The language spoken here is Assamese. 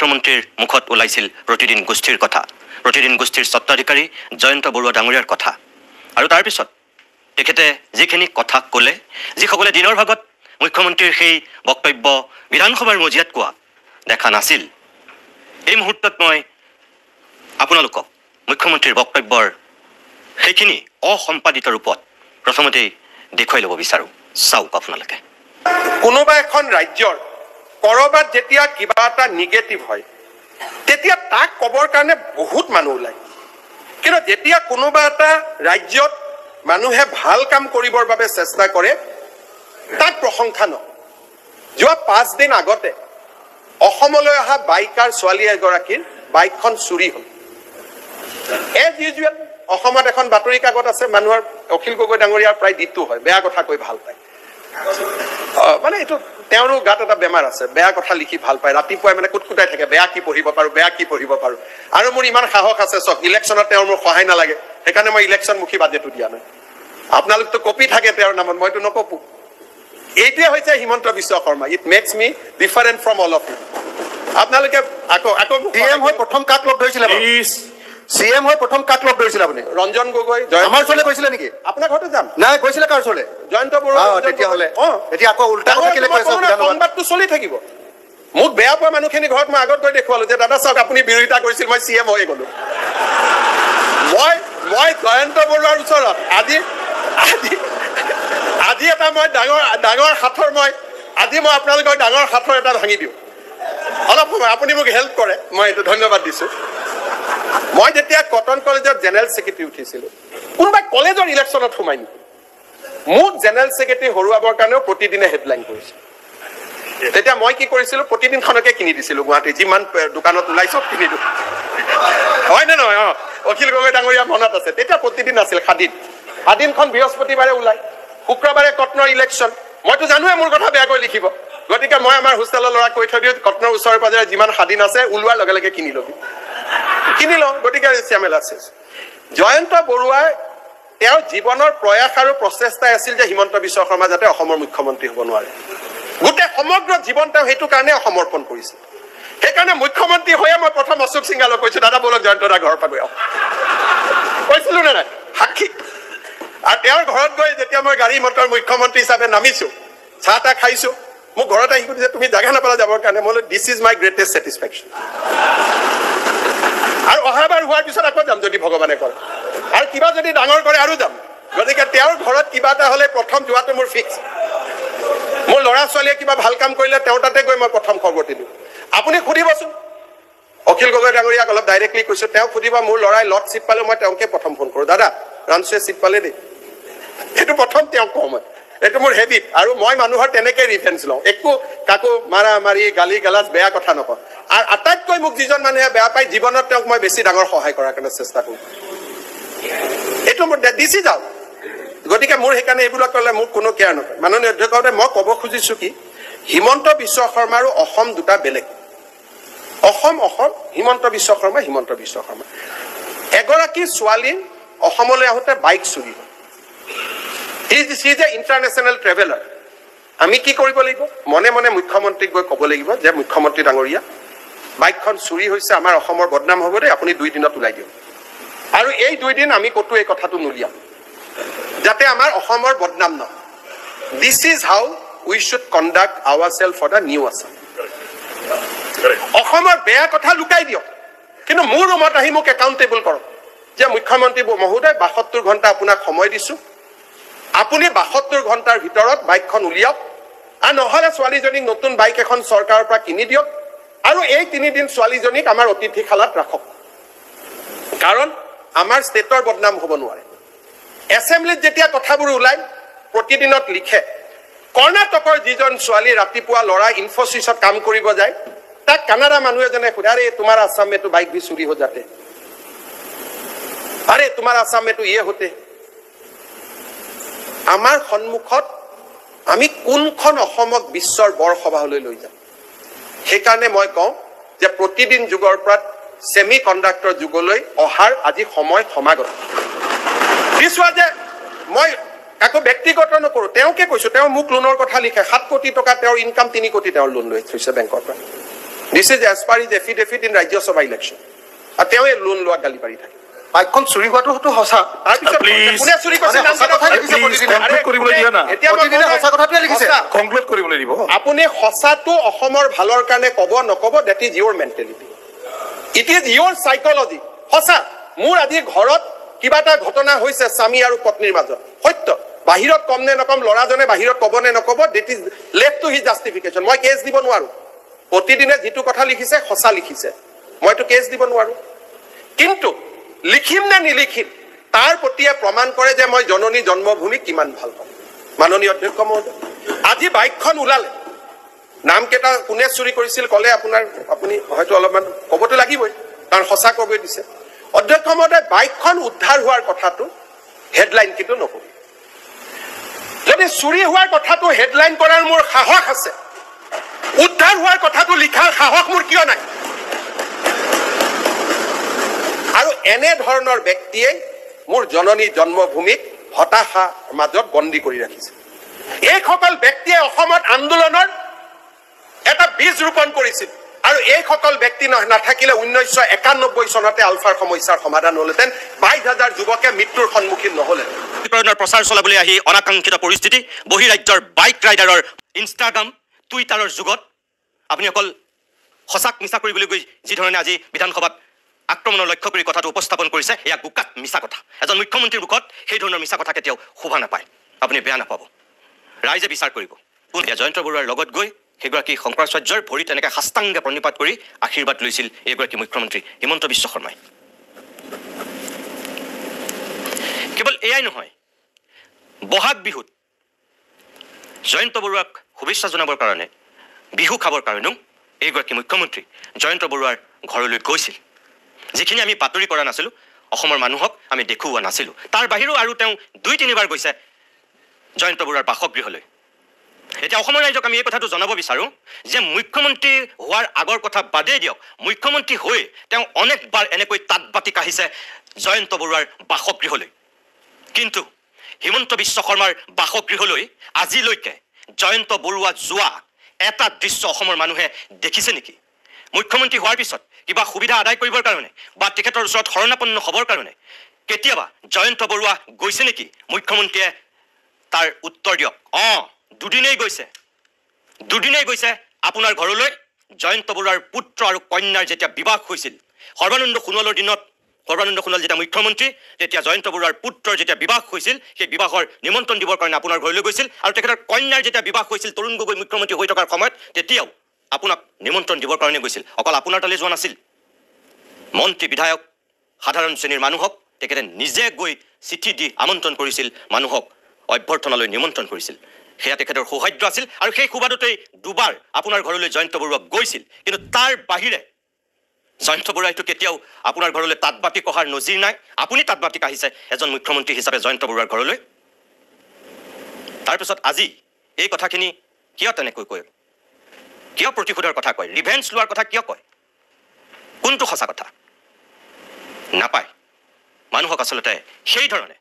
মুখ্যমন্ত্ৰীৰ মুখত ওলাইছিল প্ৰতিদিন গোষ্ঠীৰ কথা, প্ৰতিদিন গোষ্ঠীৰ স্বত্বাধিকাৰী জয়ন্ত বৰুৱা ডাঙৰীয়াৰ কথা। আৰু তাৰপিছত তেখেতে যিখিনি কথা ক'লে, যিসকলে দিনৰ ভাগত মুখ্যমন্ত্ৰীৰ সেই বক্তব্য বিধানসভাৰ মজিয়াত কোৱা দেখা নাছিল, এই মুহূৰ্তত মই আপোনালোকক মুখ্যমন্ত্ৰীৰ বক্তব্যৰ সেইখিনি অসম্পাদিত ৰূপত প্ৰথমতেই দেখুৱাই ল'ব বিচাৰোঁ। চাওক আপোনালোকে। কোনোবা এখন ৰাজ্যৰ কৰবাত যেতিয়া কিবা এটা নিগেটিভ হয় তেতিয়া তাক ক'বৰ কাৰণে বহুত মানুহ ওলায়, কিন্তু যেতিয়া কোনোবা এটা ৰাজ্যত মানুহে ভাল কাম কৰিবৰ বাবে চেষ্টা কৰে তাক প্ৰশংসা নকৰে। যোৱা 5 দিন আগতে অসমলৈ অহা বাইকাৰ ছোৱালী এগৰাকীৰ বাইকখন চুৰি হ'ল। এজ ইউজুৱেল অসমত এখন বাতৰি কাকত আছে, মানুহৰ অখিল গগৈ ডাঙৰীয়াৰ প্ৰায় দিনটো হয়, বেয়া কথা কৈ ভাল পায়। মানে এইটো তেওঁৰো গাত এটা বেমাৰ আছে, বেয়া কথা লিখি ভাল পায়, ৰাতিপুৱাই মানে কুটকুটাই থাকে, বেয়া কি পঢ়িব পাৰো, বেয়া কি পঢ়িব পাৰো। আৰু মোৰ ইমান সাহস আছে, চক ইলেকশ্যনত তেওঁৰ মোৰ সহায় নালাগে, সেইকাৰণে মই ইলেকশ্যন মুখী বাজেটো দিয়া নাই। আপোনালোকতো কপি থাকে তেওঁৰ নামত, মইতো নকপো। এইটোৱে হৈছে Himanta Biswa Sarma. It makes me different from all of you. আপোনালোকে আকৌ ডিএম হৈ প্ৰথম কাক লগ ধৰিছিলে? CM হৈ প্ৰথম কাক লগ ধৰিছিলে আপুনি? ৰঞ্জন গগৈ। আমাৰ ওচৰলৈ গৈছিলে নেকি? আপোনাৰ ঘৰতে যাম। নাই, গৈছিলে কাৰ ওচৰলৈ? জয়ন্ত বৰুৱা। তেতিয়াহ'লে এতিয়া আকৌ উল্টা কথা কেলে কৈছে? সংবাদটো চলি থাকিব। মোক বেয়া পোৱা মানুহখিনি ঘৰত মই আগত গৈ দেখুৱালো যে দাদা চাওক আপুনি বিৰোধিতা কৰিছিল, মই CM হৈ গ'লো। মই জয়ন্ত বৰুৱাৰ ওচৰত আজি এটা মই ডাঙৰ সাঁথৰ আজি মই আপোনালোকৰ ডাঙৰ সাঁথৰ এটা ভাঙি দিওঁ। অলপ সময় আপুনি মোক হেল্প কৰে, মই এইটো ধন্যবাদ দিছোঁ। মই যেতিয়া কটন কলেজৰ জেনেৰেল ছেক্ৰেটাৰী উঠিছিলোঁ, কোনোবাই কলেজৰ ইলেকশ্যনত সোমাই নেকি? মোক জেনেৰেল ছেক্ৰেটাৰী হৰুৱাবৰ কাৰণেও প্ৰতিদিনে হেডলাইন কৰিছিল। তেতিয়া মই কি কৰিছিলোঁ, প্ৰতিদিনখনকে কিনি দিছিলোঁ। গুৱাহাটীৰ যিমান দোকানত ওলাই চব কিনি দিওঁ, হয় নে নহয়? অখিল গগৈ ডাঙৰীয়া মনত আছে, তেতিয়া প্ৰতিদিন আছিল সাদিনখন বৃহস্পতিবাৰে ওলাই, শুক্ৰবাৰে কটনৰ ইলেকশ্যন। মইতো জানোৱে মোৰ কথা বেয়াকৈ লিখিব, গতিকে মই আমাৰ হোষ্টেলৰ ল'ৰাক কৈ থৈ দিওঁ কটনৰ ওচৰে পাজৰে যিমান সাদিন আছে ওলোৱাৰ লগে লগে কিনি লওঁ। গতিকে ঝামেলা আছে। জয়ন্ত বৰুৱাই তেওঁৰ জীৱনৰ প্ৰয়াস আৰু প্ৰচেষ্টাই আছিল যে হিমন্ত বিশ্ব শৰ্মা যাতে অসমৰ মুখ্যমন্ত্ৰী হ'ব নোৱাৰে। গোটেই সমগ্ৰ জীৱন তেওঁ সেইটো কাৰণে সমৰ্পণ কৰিছিল। সেইকাৰণে মুখ্যমন্ত্ৰী হৈয়ে মই প্ৰথম অশোক সিংহালক কৈছো, দাদা বলক জয়ন্ত দা ঘৰৰ পৰা গৈ কৈছিলো নে নাই? সাক্ষী। আৰু তেওঁৰ ঘৰত গৈ যেতিয়া মই গাড়ী মটৰ মুখ্যমন্ত্ৰী হিচাপে নামিছো, চাহ তাহ খাইছো, মোক ঘৰত আহি সুধিছে তুমি জাগা নাপালা যাবৰ কাৰণে? মই this is my greatest satisfaction. আৰু অহাবাৰ হোৱাৰ পিছত আকৌ যাম যদি ভগৱানে কৰে, আৰু কিবা যদি ডাঙৰ কৰে আৰু যাম। গতিকে তেওঁৰ ঘৰত কিবা এটা হ'লে প্ৰথম যোৱাটো মোৰ ফিক্স। মোৰ ল'ৰা ছোৱালীয়ে কিবা ভাল কাম কৰিলে তেওঁৰ তাতে গৈ মই প্ৰথম খবৰটি দিওঁ। আপুনি সুধিবচোন অখিল গগৈ ডাঙৰীয়াক, অলপ ডাইৰেক্টলি কৈছো, তেওঁক সুধিব মোৰ ল'ৰাই লট চিট পালে মই তেওঁকে প্ৰথম ফোন কৰোঁ, দাদা ৰানচুৱে চিট পালে দেই। সেইটো প্ৰথম তেওঁক কওঁ মই, এইটো মোৰ হেবিট। আৰু মই মানুহৰ তেনেকৈ ৰিভেঞ্জ লওঁ, একো কাকো মাৰা মাৰি গালি গালাজ বেয়া কথা নকওঁ। আৰু আটাইতকৈ মোক যিজন মানুহে বেয়া পায় জীৱনত তেওঁক মই বেছি ডাঙৰ সহায় কৰাৰ কাৰণে চেষ্টা কৰোঁ। এইটো মোৰ দিছি যাওঁ। গতিকে মোৰ সেইকাৰণে এইবিলাক ক'লে মোক কোনো কেয়াৰ নকৰে। মাননীয় অধ্যক্ষহঁতে মই ক'ব খুজিছো কি, হিমন্ত বিশ্ব শৰ্মা আৰু অসম দুটা বেলেগ। অসম হিমন্ত বিশ্ব শৰ্মা। এগৰাকী ছোৱালী অসমলৈ আহোঁতে বাইক চুৰি হ'ল। He is a international traveller. আমি কি কৰিব লাগিব? মনে মনে মুখ্যমন্ত্ৰীক গৈ ক'ব লাগিব যে মুখ্যমন্ত্ৰী ডাঙৰীয়া, বাইকখন চুৰি হৈছে, আমাৰ অসমৰ বদনাম হ'ব দেই, আপুনি 2 দিনত ওলাই দিয়ক। আৰু এই 2 দিন আমি ক'তো এই কথাটো নুলিয়াম, যাতে আমাৰ অসমৰ বদনাম নহয়। This is how we should conduct our self for the new Assam. অসমৰ বেয়া কথা লুকাই দিয়ক, কিন্তু মোৰ ৰুমত আহি মোক একাউণ্টেবল কৰক যে মুখ্যমন্ত্ৰী মহোদয় 72 ঘণ্টা আপোনাক সময় দিছোঁ, আপুনি 72 ঘণ্টাৰ ভিতৰত বাইকখন উলিয়াওক, আৰু নহ'লে ছোৱালীজনীক নতুন বাইক এখন চৰকাৰৰ পৰা কিনি দিয়ক, আৰু এই 3 দিন ছোৱালীজনীক আমাৰ অতিথিশালাত ৰাখক, কাৰণ আমাৰ ষ্টেটৰ বদনাম হ'ব নোৱাৰে। এছেম্বলিত যেতিয়া কথাবোৰ ওলাই প্ৰতিদিনত লিখে, কৰ্ণাটকৰ যিজন ছোৱালী ৰাতিপুৱা ল'ৰা ইনফোচিছত কাম কৰিব যায়, তাক কানাডা মানুহ এজনে সোধে, আৰে তোমাৰ আসাম মে তো বাইক ভি চুৰি হৈ যাতে, আৰে তোমাৰ আসাম মে তো ইয়ে হতে। আমাৰ সন্মুখত আমি কোনখন অসমক বিশ্বৰ বৰসভালৈ লৈ যাম? সেইকাৰণে মই কওঁ যে প্ৰতিদিন যুগৰ পৰা ছেমি কণ্ডাক্টৰ যুগলৈ অহাৰ আজি সময় সমাগত। বিচৰা যে মই কাকো ব্যক্তিগত নকৰোঁ, তেওঁকে কৈছোঁ, তেওঁ মোক লোনৰ কথা লিখে, 7 কোটি টকা তেওঁৰ ইনকাম, 3 কোটি তেওঁৰ লোন লৈ থৈছে বেংকৰ পৰা। This is as per is affidavit in Rajya Sabha election. আৰু তেওঁ এই লোন লোৱা গালি পাৰি থাকে। বাইকখন চুৰি হোৱাটো সঁচা। তাৰপিছত Please. কোনে চুৰি কৰিছে নাম সঁচা কথাই লিখিছে প্ৰতিদিনে। conclude কৰিবলৈ দিয়া না। এতিয়া মই প্ৰতিদিনে সঁচা কথাটোৱে লিখিছে। সঁচা। কনক্লুড কৰিবলৈ দিব। আপুনি সঁচাটো অসমৰ ভালৰ কাৰণে ক'ব নক'ব, that is your mentality, it is your psychology. সঁচা, মোৰ আজি ঘৰত কিবা এটা ঘটনা হৈছে স্বামী আৰু পত্নীৰ মাজত, সত্য। বাহিৰত কম নে নকম, ল'ৰাজনে বাহিৰত ক'ব নে নক'ব, that is left to his justification. মই কেছ দিব নোৱাৰো। প্ৰতিদিনে যিটো কথা লিখিছে সঁচা লিখিছে, মইতো কেছ দিব নোৱাৰো। কিন্তু লিখিম নে নিলিখিম তাৰ প্ৰতিয়ে প্ৰমাণ কৰে যে মই জননী জন্মভূমি কিমান ভাল পাওঁ। মাননীয় অধ্যক্ষ মহোদয়, আজি বাইকখন ওলালে, নাম কেইটা কোনে চুৰি কৰিছিল ক'লে আপুনি হয়তো অলপমান ক'বতো লাগিবই, কাৰণ সঁচা ক'ব দিছে। অধ্যক্ষ মহোদয়, বাইকখন উদ্ধাৰ হোৱাৰ কথাটো হেডলাইন কিন্তু নকৰো। যদি চুৰি হোৱাৰ কথাটো হেডলাইন কৰাৰ মোৰ সাহস আছে, উদ্ধাৰ হোৱাৰ কথাটো লিখাৰ সাহস মোৰ কিয় নাই? আৰু এনে ধৰণৰ ব্যক্তিয়ে মোৰ জননী জন্মভূমিক হতাশাৰ মাজত বন্দী কৰি ৰাখিছে। এইসকল ব্যক্তিয়ে অসমত আন্দোলনৰ এটা বীজ ৰোপণ কৰিছিল, আৰু এইসকল ব্যক্তি নাথাকিলে 1991 চনতে আলফাৰ সমস্যাৰ সমাধান হ'লহেঁতেন, 22,000 যুৱকে মৃত্যুৰ সন্মুখীন নহ'লেহেঁতেন। প্ৰচাৰ চলাবলৈ আহি অনাকাংক্ষিত পৰিস্থিতি, বহিৰাজ্যৰ বাইক ৰাইডাৰৰ ইনষ্টাগ্ৰাম টুইটাৰৰ যুগত আপুনি অকল সঁচাক মিছা কৰিবলৈ গৈ যি ধৰণে আজি বিধানসভাত আক্ৰমণৰ লক্ষ্য কৰি কথাটো উপস্থাপন কৰিছে, এয়া গোকাত মিছা কথা। এজন মুখ্যমন্ত্ৰীৰ মুখত সেই ধৰণৰ মিছা কথা কেতিয়াও শোভা নাপায়। আপুনি বেয়া নাপাব, ৰাইজে বিচাৰ কৰিব। এতিয়া জয়ন্ত বৰুৱাৰ লগত গৈ সেইগৰাকী শংকৰাচাৰ্যৰ ভৰিত এনেকৈ সাষ্টাংগে প্ৰণিপাত কৰি আশীৰ্বাদ লৈছিল এইগৰাকী মুখ্যমন্ত্ৰী হিমন্ত বিশ্ব শৰ্মাই। কেৱল এয়াই নহয়, বহাগ বিহুত জয়ন্ত বৰুৱাক শুভেচ্ছা জনাবৰ কাৰণে, বিহু খাবৰ কাৰণেও এইগৰাকী মুখ্যমন্ত্ৰী জয়ন্ত বৰুৱাৰ ঘৰলৈ গৈছিল। যিখিনি আমি বাতৰি কৰা নাছিলোঁ, অসমৰ মানুহক আমি দেখুওৱা নাছিলোঁ। তাৰ বাহিৰেও আৰু তেওঁ 2-3 বাৰ গৈছে জয়ন্ত বৰুৱাৰ বাসগৃহলৈ। এতিয়া অসমৰ ৰাইজক আমি এই কথাটো জনাব বিচাৰোঁ যে মুখ্যমন্ত্ৰী হোৱাৰ আগৰ কথা বাদেই দিয়ক, মুখ্যমন্ত্ৰী হৈ তেওঁ অনেকবাৰ এনেকৈ তাঁত বাতি কাঢ়িছে জয়ন্ত বৰুৱাৰ বাসগৃহলৈ। কিন্তু হিমন্ত বিশ্ব শৰ্মাৰ বাসগৃহলৈ আজিলৈকে জয়ন্ত বৰুৱা যোৱা এটা দৃশ্য অসমৰ মানুহে দেখিছে নেকি? মুখ্যমন্ত্ৰী হোৱাৰ পিছত কিবা সুবিধা আদায় কৰিবৰ কাৰণে বা তেখেতৰ ওচৰত শৰণাপন্ন হ'বৰ কাৰণে কেতিয়াবা জয়ন্ত বৰুৱা গৈছে নেকি? মুখ্যমন্ত্ৰীয়ে তাৰ উত্তৰ দিয়ক। দুদিনেই গৈছে আপোনাৰ ঘৰলৈ। জয়ন্ত বৰুৱাৰ পুত্ৰ আৰু কন্যাৰ যেতিয়া বিবাহ হৈছিল, সৰ্বানন্দ সোণোৱালৰ দিনত, সৰ্বানন্দ সোণোৱাল যেতিয়া মুখ্যমন্ত্ৰী, তেতিয়া জয়ন্ত বৰুৱাৰ পুত্ৰৰ যেতিয়া বিবাহ হৈছিল, সেই বিবাহৰ নিমন্ত্ৰণ দিবৰ কাৰণে আপোনাৰ ঘৰলৈ গৈছিল। আৰু তেখেতৰ কন্যাৰ যেতিয়া বিবাহ হৈছিল তৰুণ গগৈ মুখ্যমন্ত্ৰী হৈ থকাৰ সময়ত, তেতিয়াও আপোনাক নিমন্ত্ৰণ দিবৰ কাৰণে গৈছিল। অকল আপোনাৰ তালৈ যোৱা নাছিল, মন্ত্ৰী বিধায়ক সাধাৰণ শ্ৰেণীৰ মানুহক তেখেতে নিজে গৈ চিঠি দি আমন্ত্ৰণ কৰিছিল, মানুহক অভ্যৰ্থনালৈ নিমন্ত্ৰণ কৰিছিল। সেয়া তেখেতৰ সৌভাগ্য আছিল। আৰু সেই সুবাদতেই 2 বাৰ আপোনাৰ ঘৰলৈ জয়ন্ত বৰুৱা গৈছিল। কিন্তু তাৰ বাহিৰে জয়ন্ত বৰুৱাইতো কেতিয়াও আপোনাৰ ঘৰলৈ তাঁত বাতি কঢ়াৰ নজিৰ নাই। আপুনি তাঁত বাতি কাঢ়িছে এজন মুখ্যমন্ত্ৰী হিচাপে জয়ন্ত বৰুৱাৰ ঘৰলৈ। তাৰপিছত আজি এই কথাখিনি কিয় তেনেকৈ কয়? কিয় প্ৰতিশোধৰ কথা কয়? ৰিভেঞ্চ লোৱাৰ কথা কিয় কয়? কোনটো সঁচা কথা? নাপায়। মানুহক আচলতে সেই ধৰণে